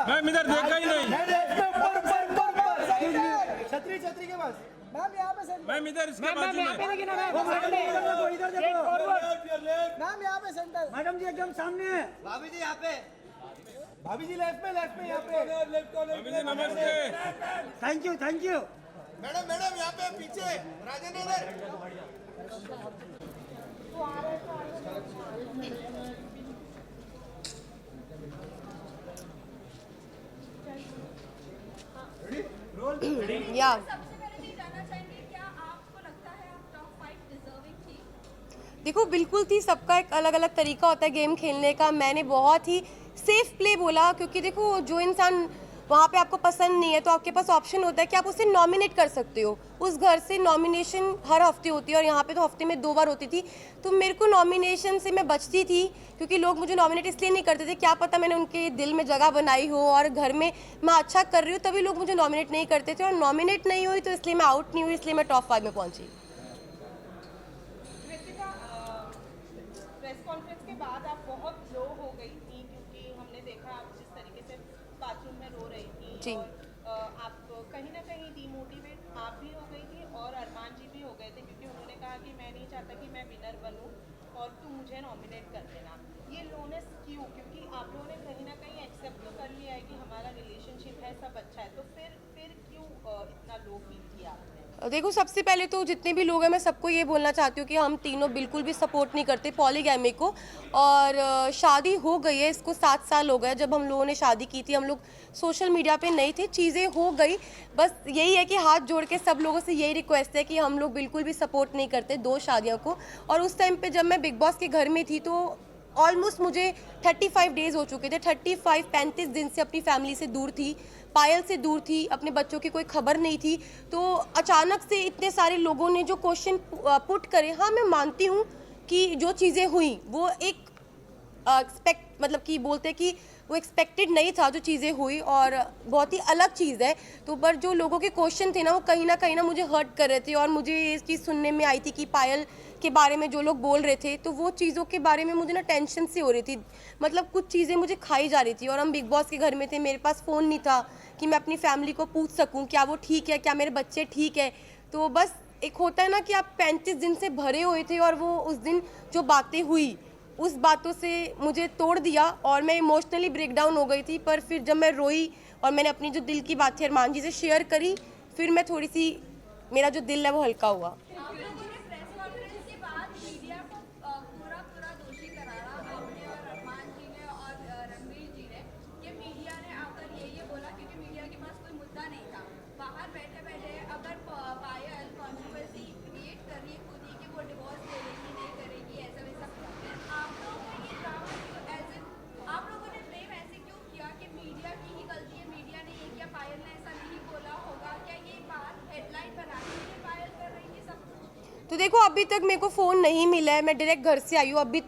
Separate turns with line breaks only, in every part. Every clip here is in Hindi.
मैम इधर देखा ही नहीं।
छतरी के पास मैम, यहाँ पे सेंटर।
मैम इधर इसके बाजू में।
इधर देखो, मैम यहाँ पे सेंटर। मैडम जी एकदम सामने है। भाभी जी यहाँ पे। भाभी जी लेफ्ट में यहाँ पे।
भाभी जी नमस्ते।
थैंक यू
मैडम यहाँ पे पीछे राजेंद्र इधर।
या देखो बिल्कुल थी, सबका एक अलग अलग तरीका होता है गेम खेलने का। मैंने बहुत ही सेफ प्ले बोला, क्योंकि देखो जो इंसान वहाँ पे आपको पसंद नहीं है तो आपके पास ऑप्शन होता है कि आप उसे नॉमिनेट कर सकते हो। उस घर से नॉमिनेशन हर हफ्ते होती है और यहाँ पे तो हफ्ते में 2 बार होती थी। तो मेरे को नॉमिनेशन से मैं बचती थी, क्योंकि लोग मुझे नॉमिनेट इसलिए नहीं करते थे, क्या पता मैंने उनके दिल में जगह बनाई हो और घर में मैं अच्छा कर रही हूँ तभी लोग मुझे नॉमिनेट नहीं करते थे। और नॉमिनेट नहीं हुई तो इसलिए मैं आउट नहीं हुई, इसलिए मैं टॉप 5 में पहुँची।
प्रेस कॉन्फ्रेंस के बाद आप बहुत लो हो गई थी, क्योंकि हमने देखा आप जिस तरीके से बाथरूम में रो रही थी
जी।
और आप कहीं ना कहीं डिमोटिवेट आप भी हो गई थी और अरमान जी भी हो गए थे, क्योंकि उन्होंने कहा कि मैं नहीं चाहता कि मैं विनर बनूं और तुम मुझे नॉमिनेट कर देना। ये लोनेस क्यों? क्योंकि आप लोगों ने कहीं ना कहीं एक्सेप्ट तो कर लिया है कि हमारा रिलेशनशिप है, सब अच्छा है, तो फिर क्यों इतना लो फील किया आपने?
देखो सबसे पहले तो जितने भी लोग हैं मैं सबको ये बोलना चाहती हूँ कि हम तीनों बिल्कुल भी सपोर्ट नहीं करते पॉलीगैमी को। और शादी हो गई है, इसको 7 साल हो गए जब हम लोगों ने शादी की थी। हम लोग सोशल मीडिया पे नहीं थे, चीज़ें हो गई। बस यही है कि हाथ जोड़ के सब लोगों से यही रिक्वेस्ट है कि हम लोग बिल्कुल भी सपोर्ट नहीं करते 2 शादियों को। और उस टाइम पे जब मैं बिग बॉस के घर में थी तो ऑलमोस्ट मुझे 35 डेज़ हो चुके थे। 35 दिन से अपनी फैमिली से दूर थी, पायल से दूर थी, अपने बच्चों की कोई खबर नहीं थी। तो अचानक से इतने सारे लोगों ने जो क्वेश्चन पुट करे, हाँ मैं मानती हूँ कि जो चीज़ें हुई वो एक मतलब कि बोलते कि वो एक्सपेक्टेड नहीं था जो चीज़ें हुई, और बहुत ही अलग चीज़ है। तो पर जो लोगों के क्वेश्चन थे ना वो कहीं ना मुझे हर्ट कर रहे थे। और मुझे ये चीज़ सुनने में आई थी कि पायल के बारे में जो लोग बोल रहे थे, तो वो चीज़ों के बारे में मुझे ना टेंशन सी हो रही थी। मतलब कुछ चीज़ें मुझे खाई जा रही थी। और हम बिग बॉस के घर में थे, मेरे पास फ़ोन नहीं था कि मैं अपनी फैमिली को पूछ सकूं क्या वो ठीक है, क्या मेरे बच्चे ठीक है। तो बस एक होता है ना कि आप 35 दिन से भरे हुए थे और वो उस दिन जो बातें हुई उस बातों से मुझे तोड़ दिया और मैं इमोशनली ब्रेकडाउन हो गई थी। पर फिर जब मैं रोई और मैंने अपनी जो दिल की बात थी अरमान जी से शेयर करी, फिर मैं थोड़ी सी, मेरा जो दिल है वो हल्का हुआ। तो देखो अभी तक मेरे को फ़ोन नहीं मिला है, मैं डायरेक्ट घर से आई हूँ। अभी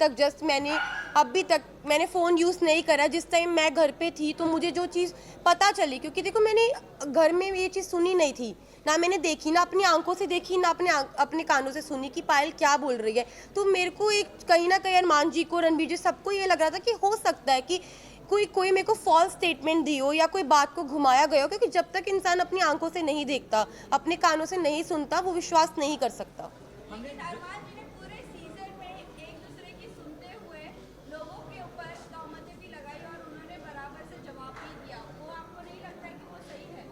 तक मैंने फ़ोन यूज़ नहीं करा। जिस टाइम मैं घर पे थी तो मुझे जो चीज़ पता चली, क्योंकि देखो मैंने घर में ये चीज़ सुनी नहीं थी, ना मैंने देखी, ना अपनी आंखों से देखी, ना अपने कानों से सुनी कि पायल क्या बोल रही है। तो मेरे को एक कहीं ना कहीं अरमान जी को, रणवीर जी, सबको ये लग रहा था कि हो सकता है कि कोई मेरे को फॉल्स स्टेटमेंट दी हो या कोई बात को घुमाया गया हो, क्योंकि जब तक इंसान अपनी आंखों से नहीं देखता, अपने कानों से नहीं सुनता, वो विश्वास नहीं कर सकता।
अरमान जी ने पूरे सीजन में एक दूसरे की सुनते हुए लोगों के ऊपर तहमतें भी लगाई और उन्होंने बराबर से जवाब भी दिया। वो आपको नहीं लगता है कि वो सही है?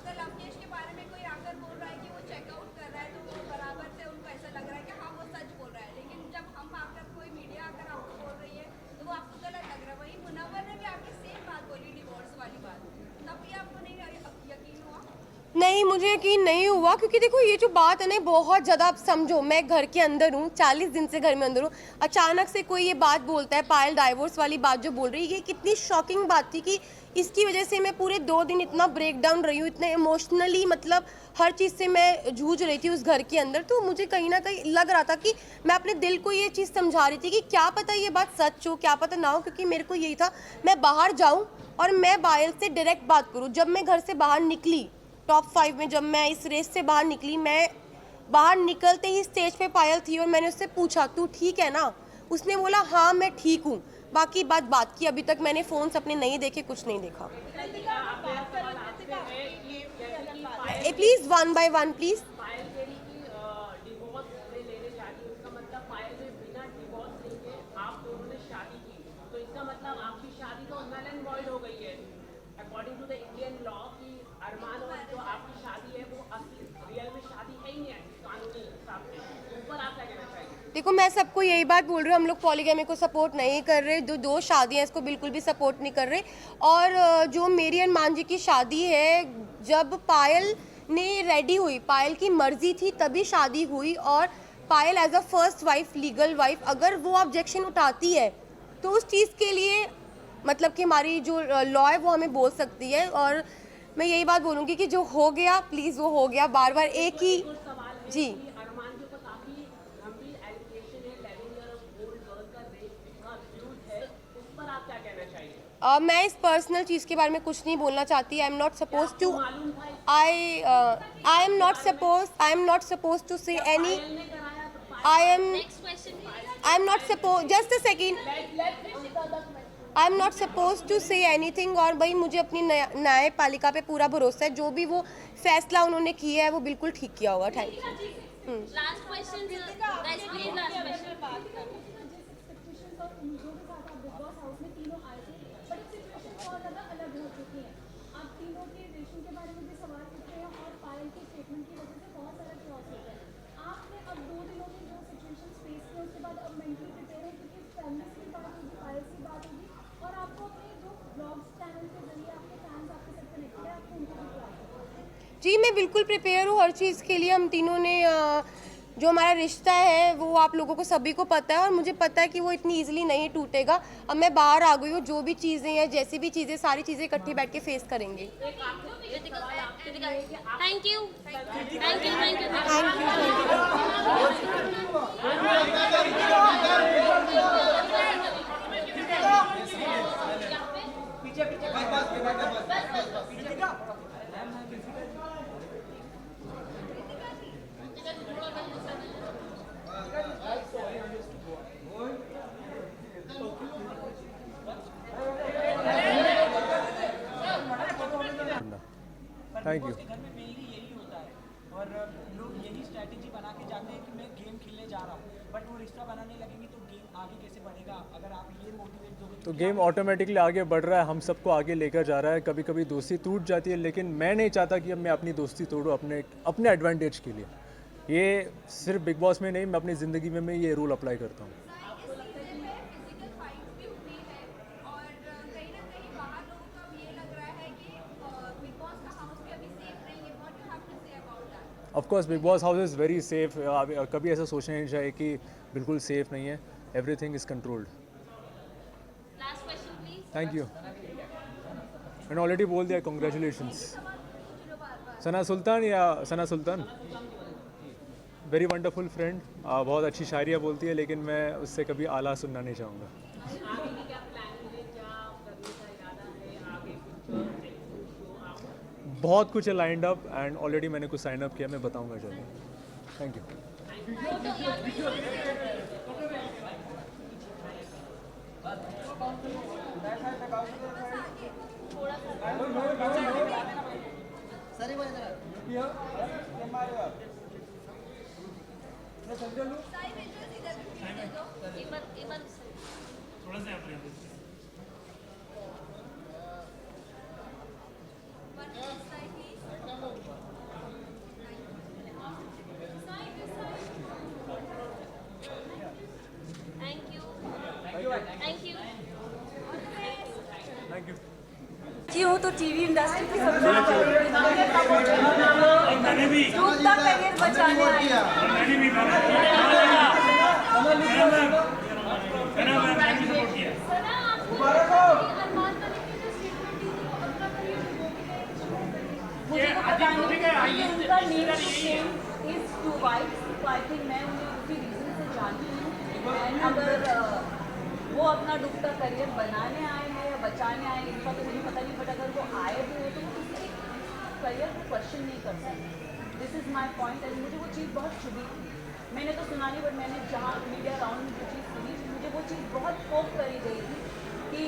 अगर लवकेश के बारे में कोई आकर बोल रहा है कि वो चेकआउट कर रहा है तो वो बराबर से उनको ऐसा लग रहा है कि हाँ वो सच बोल रहा है, लेकिन जब हम आकर कोई मीडिया आकर आपको बोल रही है तो वो आपको गलत लग रहा है। वही मुनव्वर ने भी आपकी सेम बात बोली, डिवोर्स वाली बात, तब भी आपको नहीं यकीन हुआ?
नहीं, मुझे यकीन नहीं हुआ क्योंकि देखो ये जो बात है ना बहुत ज़्यादा, आप समझो मैं घर के अंदर हूँ, 40 दिन से घर में अंदर हूँ, अचानक से कोई ये बात बोलता है, पायल डाइवोर्स वाली बात जो बोल रही है, ये कितनी शॉकिंग बात थी कि इसकी वजह से मैं पूरे 2 दिन इतना ब्रेक डाउन रही हूँ, इतने इमोशनली, मतलब हर चीज़ से मैं जूझ रही थी उस घर के अंदर। तो मुझे कहीं ना कहीं लग रहा था कि मैं अपने दिल को ये चीज़ समझा रही थी कि क्या पता ये बात सच हो, क्या पता ना हो, क्योंकि मेरे को यही था मैं बाहर जाऊँ और मैं पायल से डायरेक्ट बात करूँ। जब मैं घर से बाहर निकली टॉप 5 में, जब मैं इस रेस से बाहर निकली, मैं बाहर निकलते ही स्टेज पे पायल थी और मैंने उससे पूछा तू ठीक है ना, उसने बोला हाँ मैं ठीक हूँ। बाकी बात की, अभी तक मैंने फ़ोन्स अपने नहीं देखे, कुछ नहीं देखा। Please 1 by 1 please.
According to the Indian law की अरमान और जो आपकी शादी है वो असली रियल में शादी है ही नहीं है कानूनी हिसाब से। ऊपर आप क्या कहना चाहेंगे?
देखो मैं सबको यही बात बोल रही हूँ, हम लोग पॉलीगैमी को सपोर्ट नहीं कर रहे, जो 2 शादियाँ हैं इसको बिल्कुल भी सपोर्ट नहीं कर रहे। और जो मेरी अरमान जी की शादी है, जब पायल ने रेडी हुई, पायल की मर्जी थी तभी शादी हुई, और Payal as a first wife, legal wife, अगर वो ऑब्जेक्शन उठाती है तो उस चीज़ के लिए मतलब कि हमारी जो लॉ है वो हमें बोल सकती है। और मैं यही बात बोलूँगी कि जो हो गया प्लीज़ वो हो गया, बार बार एक ही जी।
अरमान के ऊपर काफी गंभीर एलिगेशन है, 11 ईयर ओल्ड गर्ल का रेप का अब्यूज है, उस पर आप क्या कहना चाहेंगे?
मैं इस पर्सनल चीज़ के बारे में कुछ नहीं बोलना चाहती। I am not suppose to I am not suppose to say any I am not suppose just a second I am not suppose to say anything. और भाई मुझे अपनी न्यायपालिका पे पूरा भरोसा है, जो भी वो फैसला उन्होंने किया है वो बिल्कुल ठीक किया होगा। Thank you.
Last question guys, please last question.
जी मैं बिल्कुल प्रिपेयर हूँ हर चीज़ के लिए। हम तीनों ने जो हमारा रिश्ता है वो आप लोगों को सभी को पता है, और मुझे पता है कि वो इतनी इजीली नहीं टूटेगा। अब मैं बाहर आ गई हूँ, जो भी चीज़ें हैं, जैसी भी चीज़ें, सारी चीज़ें इकट्ठी बैठ के फेस करेंगे।
Thank you, thank you, thank
thank you.
घर में मेनली यही होता है और लोग यही स्ट्रैटेजी बना के जाते हैं कि मैं गेम खेलने जा रहा हूँ, बट वो रिश्ता बनाने लगेंगे तो गेम आगे कैसे बढ़ेगा? अगर आप ये मोटिवेट दोगे
तो गेम ऑटोमेटिकली आगे बढ़ रहा है, हम सबको आगे लेकर जा रहा है। कभी कभी दोस्ती टूट जाती है, लेकिन मैं नहीं चाहता कि अब मैं अपनी दोस्ती तोड़ूँ अपने एडवांटेज के लिए। ये सिर्फ बिग बॉस में नहीं, मैं अपनी ज़िंदगी में मैं ये रूल अप्लाई करता हूँ। Of course big boss house is very safe. कभी ऐसा सोचना नहीं चाहिए कि बिल्कुल सेफ नहीं है। Everything is controlled. Thank you. मैंने ऑलरेडी बोल दिया, कॉन्ग्रेचुलेशंस। सना सुल्तान या सना सुल्तान वेरी वंडरफुल फ्रेंड, बहुत अच्छी शायरियाँ बोलती है, लेकिन मैं उससे कभी आला सुनना नहीं चाहूँगा। बहुत कुछ है लाइंड अप एंड ऑलरेडी मैंने कुछ साइन अप किया, मैं बताऊंगा जल्दी। Thank
you.
यू।
लड़की हूँ तो टीवी इंडस्ट्री की सब लोग डूबता करियर बचाने आई हूँ। मुझे तो पता नहीं उनका नेम इज टू वाइफ, तो आई थिंक मैं उन्हें उसी रीजन से जानती हूँ। एंड अगर वो अपना डूबता करियर बनाने आए हैं या बचाने आए इनका तो मुझे पता नहीं, बट अगर वो आए भी हो तो वो किसी करियर को क्वेश्चन नहीं कर सकते। This is my point. And मुझे वो चीज़ बहुत चुभी, मैंने तो सुना नहीं, बट मैंने जहाँ मीडिया राउंड में जो चीज़ सुनी मुझे वो चीज़ बहुत फोक करी गई थी कि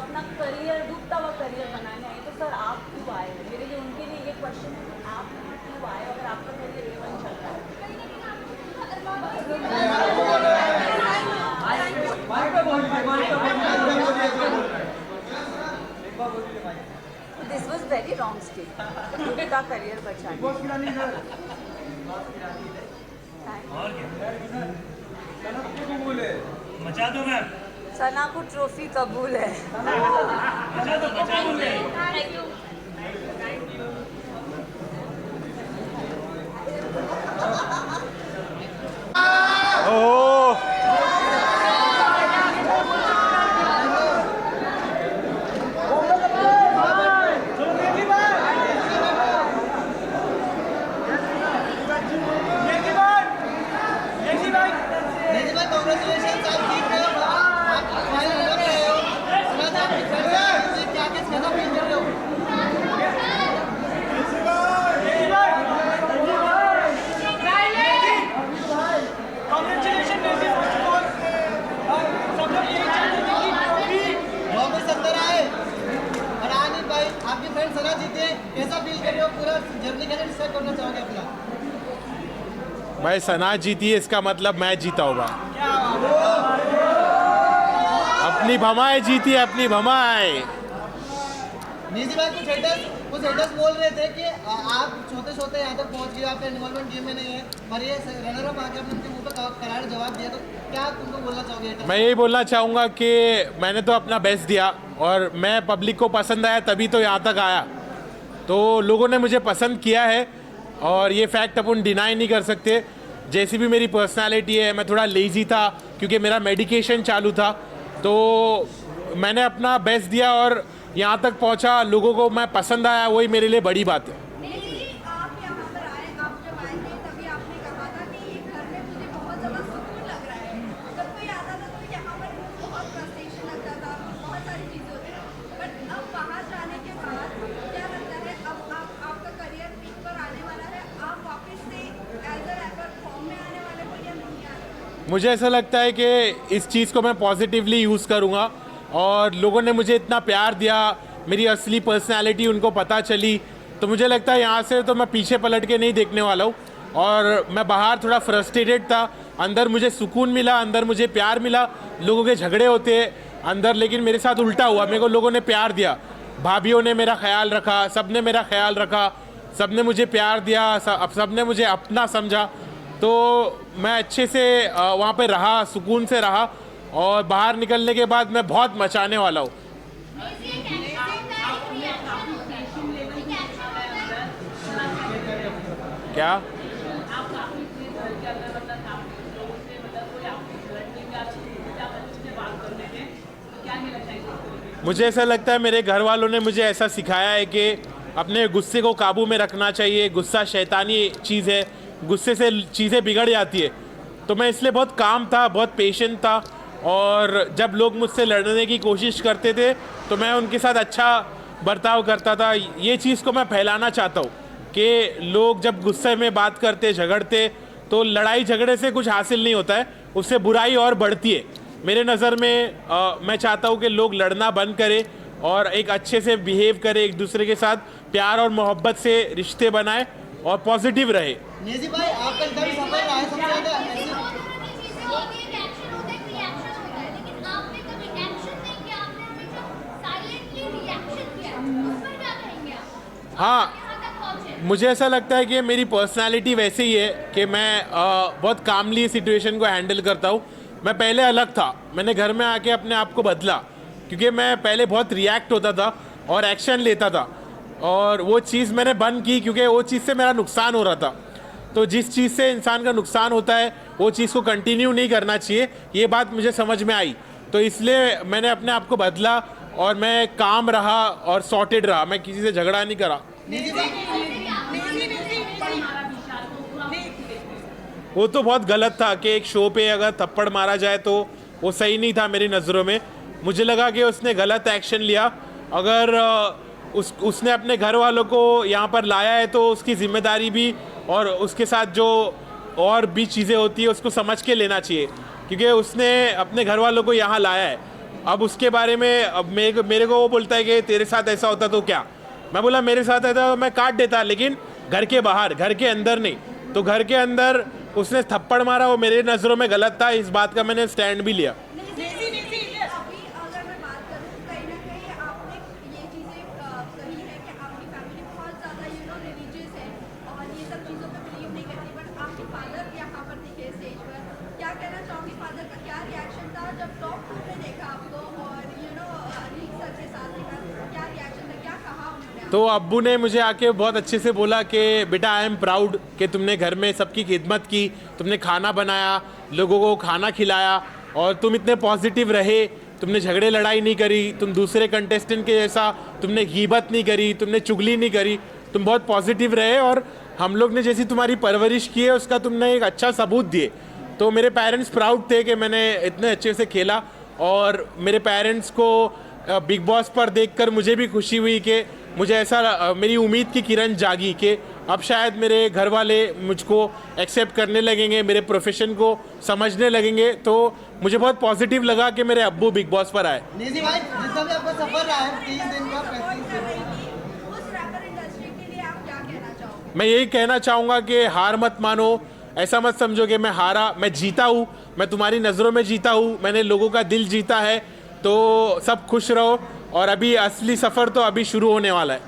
अपना करियर डूबता हुआ करियर बनाने आए। तो सर आप क्यों आए हैं? मेरे लिए उनके लिए ये क्वेश्चन है कि आप यहाँ क्यों आए अगर आपका करियर A1 चल रहा है? This was very wrong state का करियर बचाने।
मचा दो मैम,
सना को ट्रॉफी कबूल है।
मचा दो
थैंक यू।
भाई सना जीती है इसका मतलब मैच जीता होगा। अपनी भमाए जीती है, अपनी भमाए।
निजी भाई कुछ हेटर्स बोल रहे थे कि आप छोटे यहाँ तक पहुँच गए, आपका इन्वॉल्वमेंट गेम में नहीं है, पर ये रनर अप आके आपने उनके मुंह पर करार जवाब दिया, तो क्या तुमको बोलना चाहोगे?
मैं यही बोलना चाहूँगा कि मैंने तो अपना बेस्ट दिया और मैं पब्लिक को पसंद आया तभी तो यहाँ तक आया। तो लोगों ने मुझे पसंद किया है और ये फैक्ट अपन डिनाई नहीं कर सकते। जैसी भी मेरी पर्सनालिटी है, मैं थोड़ा लेज़ी था क्योंकि मेरा मेडिकेशन चालू था, तो मैंने अपना बेस्ट दिया और यहाँ तक पहुँचा, लोगों को मैं पसंद आया, वही मेरे लिए बड़ी बात है।
आप यहाँ पर आए, आप जब आए थे तभी आपने कहा था कि ये घर में मुझे बहुत ज़्यादा सुकून लग रहा है। जब कोई आता था तो यहाँ पर बहुत फ्रस्ट्रेशन लगता था, बहुत सारी चीज़ें होती थी, बट अब बाहर जाने के बाद क्या लगता है अब आपका करियर पीक पर आने वाला है, आप वापस से एज अ रैपर फॉर्म में आने वाले हो या नहीं आ रहे?
मुझे ऐसा लगता है कि इस चीज़ को मैं पॉजिटिवली यूज़ करूँगा और लोगों ने मुझे इतना प्यार दिया, मेरी असली पर्सनालिटी उनको पता चली, तो मुझे लगता है यहाँ से तो मैं पीछे पलट के नहीं देखने वाला हूँ। और मैं बाहर थोड़ा फ्रस्ट्रेटेड था, अंदर मुझे सुकून मिला, अंदर मुझे प्यार मिला। लोगों के झगड़े होते अंदर, लेकिन मेरे साथ उल्टा हुआ, मेरे को लोगों ने प्यार दिया, भाभीयों ने मेरा ख्याल रखा, सब ने मेरा ख्याल रखा, सब ने मुझे प्यार दिया, सब ने मुझे अपना समझा। तो मैं अच्छे से वहाँ पे रहा, सुकून से रहा और बाहर निकलने के बाद मैं बहुत मचाने वाला हूँ। क्या मुझे ऐसा लगता है मेरे घर वालों ने मुझे ऐसा सिखाया है कि अपने गुस्से को काबू में रखना चाहिए। गुस्सा शैतानी चीज़ है, गुस्से से चीज़ें बिगड़ जाती है। तो मैं इसलिए बहुत काम था, बहुत पेशेंट था और जब लोग मुझसे लड़ने की कोशिश करते थे तो मैं उनके साथ अच्छा बर्ताव करता था। ये चीज़ को मैं फैलाना चाहता हूँ कि लोग जब गुस्से में बात करते, झगड़ते, तो लड़ाई झगड़े से कुछ हासिल नहीं होता है, उससे बुराई और बढ़ती है। मेरे नज़र में मैं चाहता हूँ कि लोग लड़ना बंद करें और एक अच्छे से बिहेव करें, एक दूसरे के साथ प्यार और मोहब्बत से रिश्ते बनाएं और पॉजिटिव रहे।
नेजी भाई आपका एकदम सफल रहा है, सबसे ज़्यादा
हाँ, मुझे ऐसा लगता है कि मेरी पर्सनालिटी वैसे ही है कि मैं बहुत कामली सिचुएशन को हैंडल करता हूँ। मैं पहले अलग था, मैंने घर में आके अपने आप को बदला क्योंकि मैं पहले बहुत रिएक्ट होता था और एक्शन लेता था, और वो चीज़ मैंने बंद की क्योंकि वो चीज़ से मेरा नुकसान हो रहा था। तो जिस चीज़ से इंसान का नुकसान होता है वो चीज़ को कंटिन्यू नहीं करना चाहिए, ये बात मुझे समझ में आई। तो इसलिए मैंने अपने आप को बदला और मैं काम रहा और सॉर्टेड रहा, मैं किसी से झगड़ा नहीं करा। वो तो बहुत गलत था कि एक शो पे अगर थप्पड़ मारा जाए तो वो सही नहीं था मेरी नज़रों में। मुझे लगा कि उसने गलत एक्शन लिया। अगर उसने अपने घर वालों को यहाँ पर लाया है तो उसकी जिम्मेदारी भी और उसके साथ जो और भी चीज़ें होती है उसको समझ के लेना चाहिए, क्योंकि उसने अपने घर वालों को यहाँ लाया है। अब उसके बारे में अब मेरे को वो बोलता है कि तेरे साथ ऐसा होता तो क्या। मैं बोला मेरे साथ ऐसा तो मैं काट देता, लेकिन घर के बाहर, घर के अंदर नहीं। तो घर के अंदर उसने थप्पड़ मारा, वो मेरे नज़रों में गलत था। इस बात का मैंने स्टैंड भी लिया।
अभी अगर मैं बात करूँ, कहीं ना कहीं आपने ये चीज़ें कही है कि आपकी फैमिली बहुत ज़्यादा रिलीजियस है और ये सब चीज़ों पे बिलीव नहीं करती, बट आपके फादर यहाँ पर दिखे स्टेज पर। क्या कहना चाहोगे, फादर का क्या रिएक्शन था जब टॉप 2 में देखा आपको और अनिल सर के साथ देखा, क्या रिएक्शन था, क्या कहा उन्होंने?
तो अब्बू ने मुझे आके बहुत अच्छे से बोला कि बेटा आई एम प्राउड कि तुमने घर में सबकी खिदमत की, तुमने खाना बनाया, लोगों को खाना खिलाया और तुम इतने पॉजिटिव रहे, तुमने झगड़े लड़ाई नहीं करी, तुम दूसरे कंटेस्टेंट के जैसा तुमने गीबत नहीं करी, तुमने चुगली नहीं करी, तुम बहुत पॉजिटिव रहे और हम लोग ने जैसी तुम्हारी परवरिश की है उसका तुमने एक अच्छा सबूत दिए। तो मेरे पेरेंट्स प्राउड थे कि मैंने इतने अच्छे से खेला और मेरे पेरेंट्स को बिग बॉस पर देखकर मुझे भी खुशी हुई कि मुझे ऐसा मेरी उम्मीद की किरण जागी कि अब शायद मेरे घर वाले मुझको एक्सेप्ट करने लगेंगे, मेरे प्रोफेशन को समझने लगेंगे। तो मुझे बहुत पॉजिटिव लगा कि मेरे अब्बू बिग बॉस पर आए।
निजी भाई, जितना भी आपका सफर रहा है 30 दिन का, 35 दिन,
उस रैपर इंडस्ट्री के लिए आप क्या कहना चाहोगे?
मैं यही कहना चाहूँगा कि हार मत मानो, ऐसा मत समझो कि मैं हारा, मैं जीता हूँ, मैं तुम्हारी नज़रों में जीता हूँ, मैंने लोगों का दिल जीता है। तो सब खुश रहो और अभी असली सफ़र तो अभी शुरू होने वाला है।